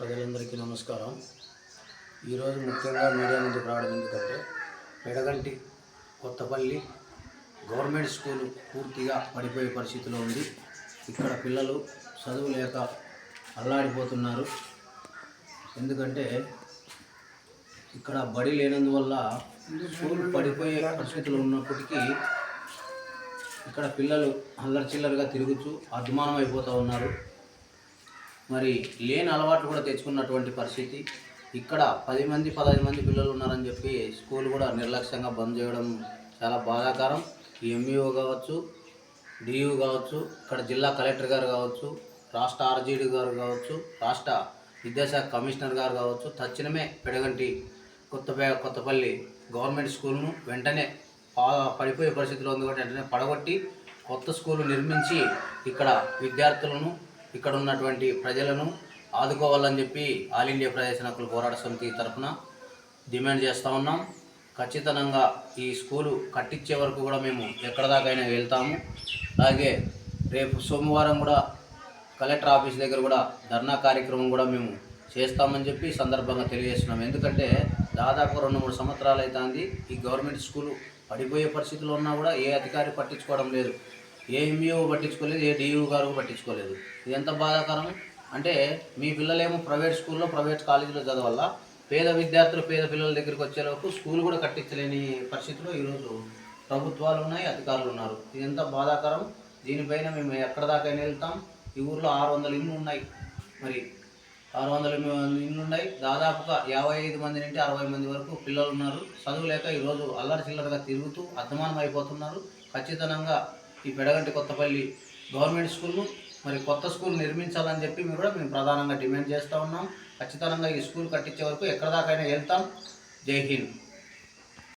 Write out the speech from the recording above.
ప్రజలందరికీ నమస్కారం. ఈరోజు ముఖ్యంగా మీడియా ముందుకు రావడం ఎందుకంటే పెడగంటి కొత్తపల్లి గవర్నమెంట్ స్కూలు పూర్తిగా పడిపోయే పరిస్థితిలో ఉంది. ఇక్కడ పిల్లలు చదువు లేక అల్లాడిపోతున్నారు. ఎందుకంటే ఇక్కడ బడి లేనందువల్ల స్కూల్ పడిపోయే పరిస్థితులు ఉన్నప్పటికీ ఇక్కడ పిల్లలు అల్లరి చిల్లరగా తిరుగుతూ అద్మానం అయిపోతూ ఉన్నారు. మరి లేని అలవాట్లు కూడా తెచ్చుకున్నటువంటి పరిస్థితి. ఇక్కడ 10 మంది 15 మంది పిల్లలు ఉన్నారని చెప్పి స్కూల్ కూడా నిర్లక్ష్యంగా బంద్ చేయడం చాలా బాధాకరం. ఎంఈఓ కావచ్చు, డియూ కావచ్చు, ఇక్కడ జిల్లా కలెక్టర్ గారు కావచ్చు, రాష్ట్ర ఆర్జీడీ గారు కావచ్చు, రాష్ట్ర విద్యాశాఖ కమిషనర్ గారు కావచ్చు, తక్షణమే పెడగంటి కొత్తపల్లి గవర్నమెంట్ స్కూల్ను వెంటనే పడిపోయే పరిస్థితిలో ఉంది కాబట్టి వెంటనే పడగొట్టి కొత్త స్కూలు నిర్మించి ఇక్కడ విద్యార్థులను ఇక్కడ ఉన్నటువంటి ప్రజలను ఆదుకోవాలని చెప్పి ఆల్ ఇండియా ప్రజాసేన హక్కుల పోరాట సమితి తరఫున డిమాండ్ చేస్తూ ఉన్నాం. ఖచ్చితంగా ఈ స్కూలు కట్టించే వరకు కూడా మేము ఎక్కడ దాకైనా వెళ్తాము. అలాగే రేపు సోమవారం కూడా కలెక్టర్ ఆఫీస్ దగ్గర కూడా ధర్నా కార్యక్రమం కూడా మేము చేస్తామని చెప్పి సందర్భంగా తెలియజేస్తున్నాం. ఎందుకంటే దాదాపు 2-3 సంవత్సరాలు అవుతుంది ఈ గవర్నమెంట్ స్కూలు పడిపోయే పరిస్థితిలో ఉన్నా కూడా ఏ అధికారి పట్టించుకోవడం లేదు, ఏ ఎంఈఓ పట్టించుకోలేదు, ఏ డియూ గారు పట్టించుకోలేదు. ఇది ఎంత బాధాకరం అంటే మీ పిల్లలేమో ప్రైవేట్ స్కూల్లో ప్రైవేట్ కాలేజీలో చదవాల, పేద విద్యార్థులు పేద పిల్లల దగ్గరికి వచ్చేలోపు స్కూల్ కూడా కట్టించలేని పరిస్థితిలో ఈరోజు ప్రభుత్వాలు ఉన్నాయి, అధికారులు ఉన్నారు. ఇది ఎంత బాధాకరం. దీనిపైన మేము ఎక్కడ దాకైనా వెళ్తాం. ఈ ఊర్లో 600 ఇళ్ళు ఉన్నాయి. మరి 600 ఇళ్ళు ఉన్నాయి. దాదాపుగా 55 మంది నుండి 60 మంది వరకు పిల్లలు ఉన్నారు. చదువు లేక ఈరోజు అల్లరి చిల్లరగా తిరుగుతూ అద్మానం అయిపోతున్నారు. ఖచ్చితంగా ఈ పెడగంటి కొత్తపల్లి గవర్నమెంట్ స్కూల్ను మరి కొత్త స్కూల్ నిర్మించాలని చెప్పి మేము ప్రధానంగా డిమాండ్ చేస్తూ ఉన్నాం. ఖచ్చితంగా ఈ స్కూల్ కట్టించే వరకు ఎక్కడ దాకైనా వెళ్తాం. జై హింద్.